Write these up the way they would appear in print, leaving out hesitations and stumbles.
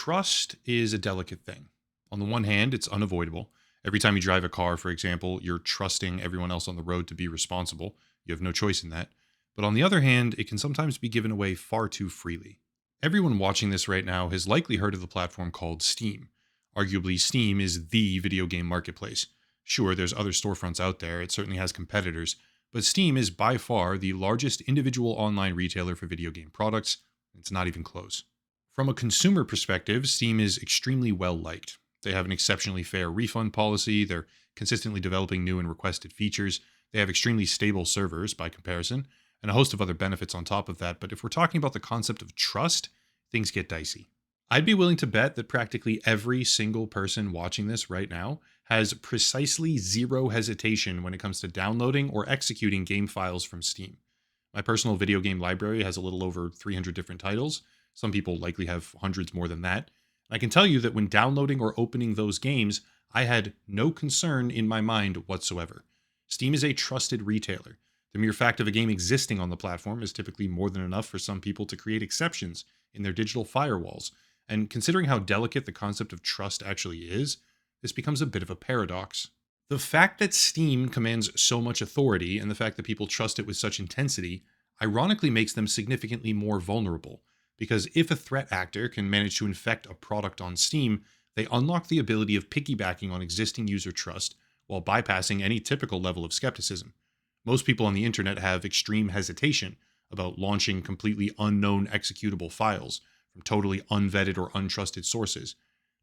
Trust is a delicate thing. On the one hand, it's unavoidable. Every time you drive a car, for example, you're trusting everyone else on the road to be responsible. You have no choice in that. But on the other hand, it can sometimes be given away far too freely. Everyone watching this right now has likely heard of the platform called Steam. Arguably, Steam is the video game marketplace. Sure, there's other storefronts out there, it certainly has competitors, but Steam is by far the largest individual online retailer for video game products. It's not even close. From a consumer perspective, Steam is extremely well liked. They have an exceptionally fair refund policy, they're consistently developing new and requested features, they have extremely stable servers by comparison, and a host of other benefits on top of that. But if we're talking about the concept of trust, things get dicey. I'd be willing to bet that practically every single person watching this right now has precisely zero hesitation when it comes to downloading or executing game files from Steam. My personal video game library has a little over 300 different titles. Some people likely have hundreds more than that. I can tell you that when downloading or opening those games, I had no concern in my mind whatsoever. Steam is a trusted retailer. The mere fact of a game existing on the platform is typically more than enough for some people to create exceptions in their digital firewalls. And considering how delicate the concept of trust actually is, this becomes a bit of a paradox. The fact that Steam commands so much authority and the fact that people trust it with such intensity ironically makes them significantly more vulnerable. Because if a threat actor can manage to infect a product on Steam, they unlock the ability of piggybacking on existing user trust while bypassing any typical level of skepticism. Most people on the internet have extreme hesitation about launching completely unknown executable files from totally unvetted or untrusted sources.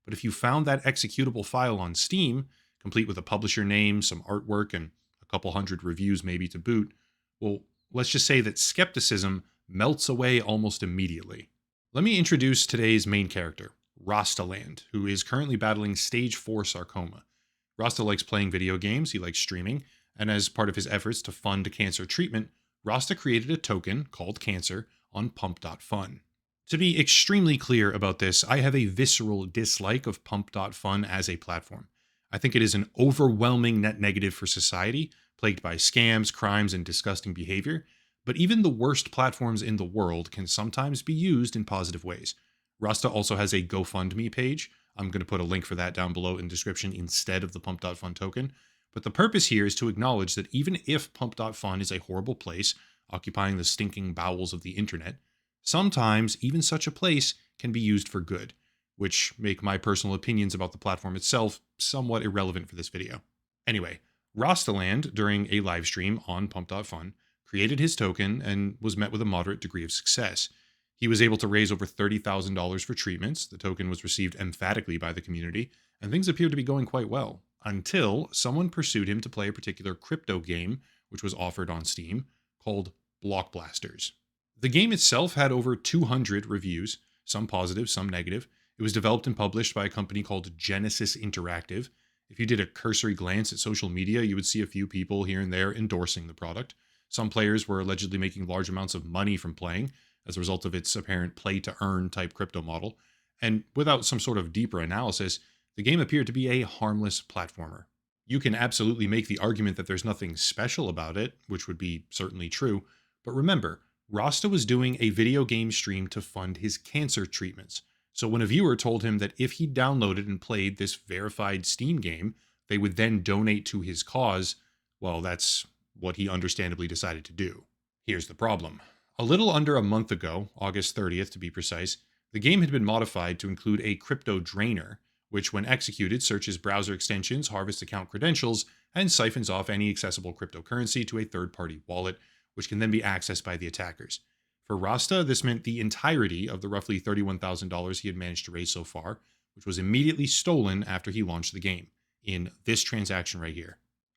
But if you found that executable file on Steam, complete with a publisher name, some artwork, and a couple hundred reviews maybe to boot, well, let's just say that skepticism melts away almost immediately. Let me introduce today's main character, Rosta, who is currently battling stage 4 sarcoma. Rosta likes playing video games, he likes streaming, and as part of his efforts to fund cancer treatment, Rosta created a token called Cancer on Pump.fun. To be extremely clear about this, I have a visceral dislike of Pump.fun as a platform. I think it is an overwhelming net negative for society, plagued by scams, crimes, and disgusting behavior. But even the worst platforms in the world can sometimes be used in positive ways. Rosta also has a GoFundMe page. I'm going to put a link for that down below in the description instead of the Pump.fun token. But the purpose here is to acknowledge that even if Pump.fun is a horrible place, occupying the stinking bowels of the internet, sometimes even such a place can be used for good, which make my personal opinions about the platform itself somewhat irrelevant for this video. Anyway, Rostaland, during a live stream on Pump.fun, created his token and was met with a moderate degree of success. He was able to raise over $30,000 for treatments, the token was received emphatically by the community, and things appeared to be going quite well, until someone pursued him to play a particular crypto game, which was offered on Steam, called Block Blasters. The game itself had over 200 reviews, some positive, some negative. It was developed and published by a company called Genesis Interactive. If you did a cursory glance at social media, you would see a few people here and there endorsing the product. Some players were allegedly making large amounts of money from playing as a result of its apparent play-to-earn type crypto model. And without some sort of deeper analysis, the game appeared to be a harmless platformer. You can absolutely make the argument that there's nothing special about it, which would be certainly true. But remember, Rosta was doing a video game stream to fund his cancer treatments. So when a viewer told him that if he downloaded and played this verified Steam game, they would then donate to his cause, well, that's what he understandably decided to do. Here's the problem. A little under a month ago, August 30th to be precise, the game had been modified to include a crypto drainer, which when executed searches browser extensions, harvests account credentials, and siphons off any accessible cryptocurrency to a third-party wallet, which can then be accessed by the attackers. For Rosta, this meant the entirety of the roughly $31,000 he had managed to raise so far, which was immediately stolen after he launched the game, in this transaction right here.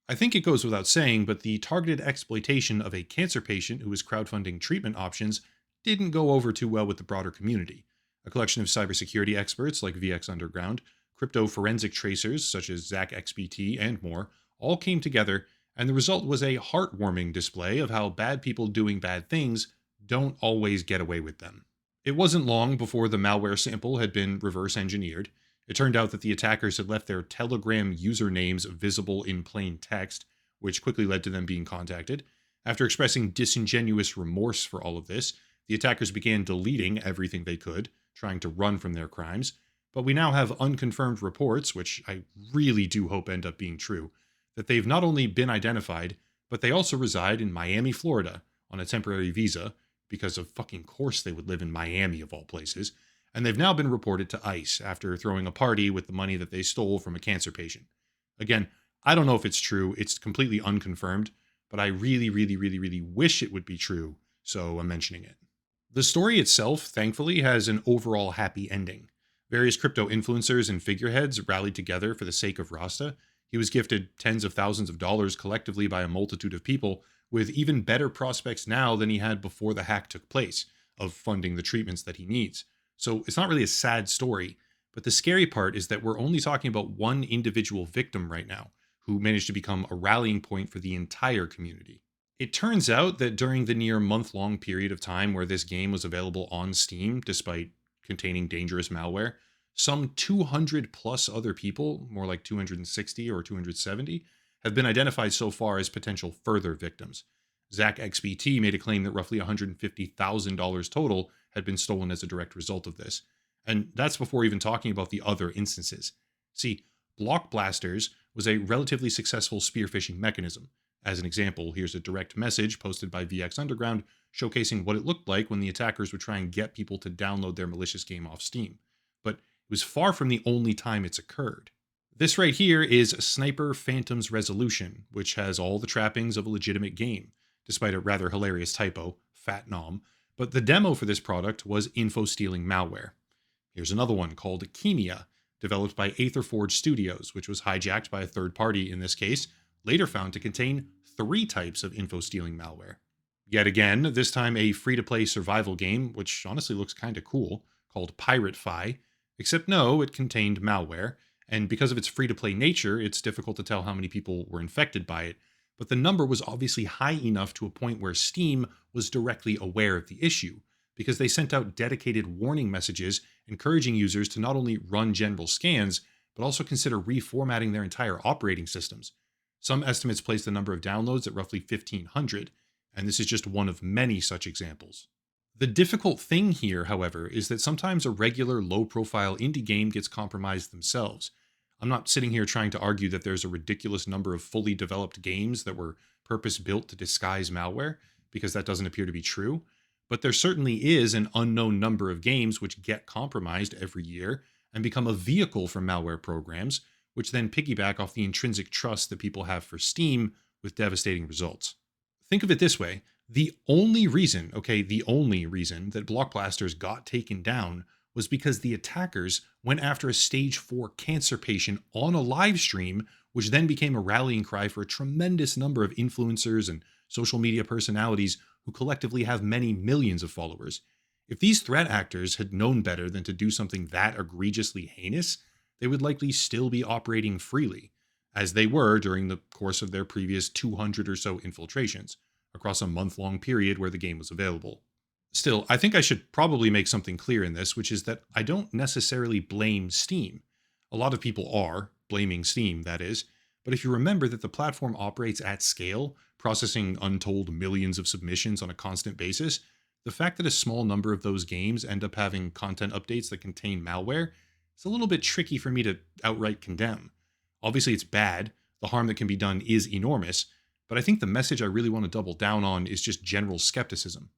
I think it goes without saying, but the targeted exploitation of a cancer patient who was crowdfunding treatment options didn't go over too well with the broader community. A collection of cybersecurity experts like VX Underground, crypto forensic tracers such as ZachXBT, and more all came together, and the result was a heartwarming display of how bad people doing bad things don't always get away with them. It wasn't long before the malware sample had been reverse engineered. It turned out that the attackers had left their Telegram usernames visible in plain text, which quickly led to them being contacted. After expressing disingenuous remorse for all of this, the attackers began deleting everything they could, trying to run from their crimes. But we now have unconfirmed reports, which I really do hope end up being true, that they've not only been identified, but they also reside in Miami, Florida on a temporary visa, because of fucking course they would live in Miami of all places, and they've now been reported to ICE after throwing a party with the money that they stole from a cancer patient. Again, I don't know if it's true, it's completely unconfirmed, but I really, really, really, really wish it would be true, so I'm mentioning it. The story itself, thankfully, has an overall happy ending. Various crypto influencers and figureheads rallied together for the sake of Rosta. He was gifted tens of thousands of dollars collectively by a multitude of people, with even better prospects now than he had before the hack took place, of funding the treatments that he needs. So it's not really a sad story, but the scary part is that we're only talking about one individual victim right now, who managed to become a rallying point for the entire community. It turns out that during the near month-long period of time where this game was available on Steam, despite containing dangerous malware, some 200 plus other people, more like 260 or 270, have been identified so far as potential further victims. Zach XBT made a claim that roughly $150,000 total had been stolen as a direct result of this. And that's before even talking about the other instances. See, Block Blasters was a relatively successful spear phishing mechanism. As an example, here's a direct message posted by VX Underground showcasing what it looked like when the attackers would try and get people to download their malicious game off Steam. But it was far from the only time it's occurred. This right here is Sniper Phantom's Resolution, which has all the trappings of a legitimate game, despite a rather hilarious typo, fat nom, but the demo for this product was info-stealing malware. Here's another one called Chemia, developed by Aetherforge Studios, which was hijacked by a third party in this case, later found to contain 3 types of info-stealing malware. Yet again, this time a free-to-play survival game, which honestly looks kinda cool, called Pirate Fi, except no, it contained malware, and because of its free-to-play nature, it's difficult to tell how many people were infected by it, but the number was obviously high enough to a point where Steam was directly aware of the issue, because they sent out dedicated warning messages encouraging users to not only run general scans, but also consider reformatting their entire operating systems. Some estimates place the number of downloads at roughly 1,500, and this is just one of many such examples. The difficult thing here, however, is that sometimes a regular low-profile indie game gets compromised themselves. I'm not sitting here trying to argue that there's a ridiculous number of fully developed games that were purpose-built to disguise malware, because that doesn't appear to be true, but there certainly is an unknown number of games which get compromised every year and become a vehicle for malware programs, which then piggyback off the intrinsic trust that people have for Steam with devastating results. Think of it this way. The only reason that Block Blasters got taken down was because the attackers went after a stage 4 cancer patient on a live stream, which then became a rallying cry for a tremendous number of influencers and social media personalities who collectively have many millions of followers. If these threat actors had known better than to do something that egregiously heinous, they would likely still be operating freely, as they were during the course of their previous 200 or so infiltrations, across a month-long period where the game was available. Still, I think I should probably make something clear in this, which is that I don't necessarily blame Steam. A lot of people are, blaming Steam, that is, but if you remember that the platform operates at scale, processing untold millions of submissions on a constant basis, the fact that a small number of those games end up having content updates that contain malware is a little bit tricky for me to outright condemn. Obviously, it's bad, the harm that can be done is enormous, but I think the message I really want to double down on is just general skepticism.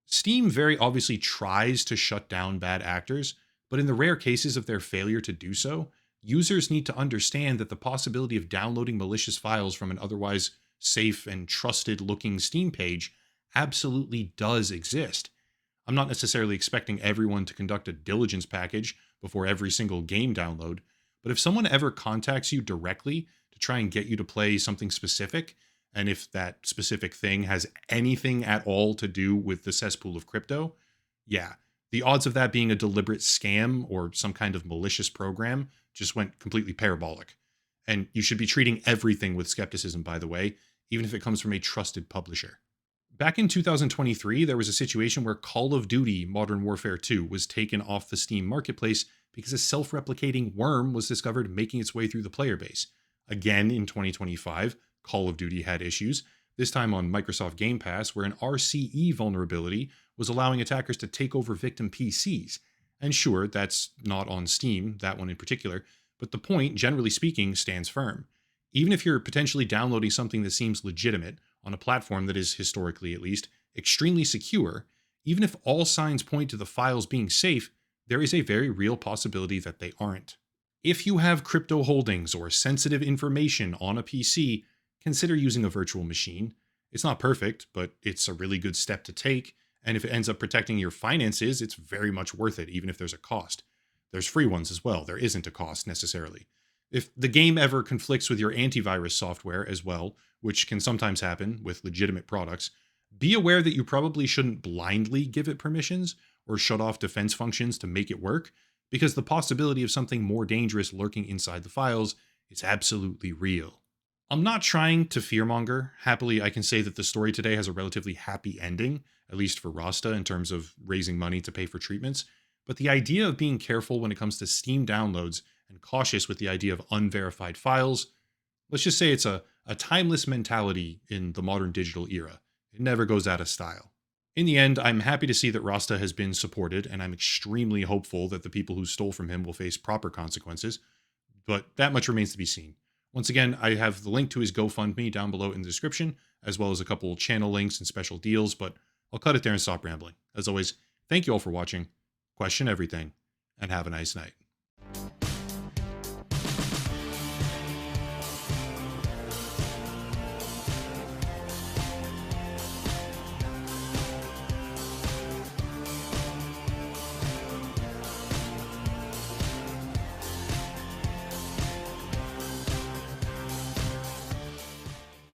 Steam very obviously tries to shut down bad actors, but in the rare cases of their failure to do so, users need to understand that the possibility of downloading malicious files from an otherwise safe and trusted looking Steam page absolutely does exist. I'm not necessarily expecting everyone to conduct a diligence package before every single game download, but if someone ever contacts you directly to try and get you to play something specific, and if that specific thing has anything at all to do with the cesspool of crypto, yeah, the odds of that being a deliberate scam or some kind of malicious program just went completely parabolic. And you should be treating everything with skepticism, by the way, even if it comes from a trusted publisher. Back in 2023, there was a situation where Call of Duty Modern Warfare 2 was taken off the Steam marketplace because a self-replicating worm was discovered making its way through the player base. Again, in 2025, Call of Duty had issues, this time on Microsoft Game Pass, where an RCE vulnerability was allowing attackers to take over victim PCs. And sure, that's not on Steam, that one in particular, but the point, generally speaking, stands firm. Even if you're potentially downloading something that seems legitimate on a platform that is, historically at least, extremely secure, even if all signs point to the files being safe, there is a very real possibility that they aren't. If you have crypto holdings or sensitive information on a PC, consider using a virtual machine. It's not perfect, but it's a really good step to take. And if it ends up protecting your finances, it's very much worth it, even if there's a cost. There's free ones as well. There isn't a cost necessarily. If the game ever conflicts with your antivirus software as well, which can sometimes happen with legitimate products, be aware that you probably shouldn't blindly give it permissions or shut off defense functions to make it work, because the possibility of something more dangerous lurking inside the files is absolutely real. I'm not trying to fearmonger. Happily, I can say that the story today has a relatively happy ending, at least for Rosta in terms of raising money to pay for treatments. But the idea of being careful when it comes to Steam downloads and cautious with the idea of unverified files, let's just say it's a timeless mentality in the modern digital era. It never goes out of style. In the end, I'm happy to see that Rosta has been supported, and I'm extremely hopeful that the people who stole from him will face proper consequences, but that much remains to be seen. Once again, I have the link to his GoFundMe down below in the description, as well as a couple channel links and special deals, but I'll cut it there and stop rambling. As always, thank you all for watching, question everything, and have a nice night.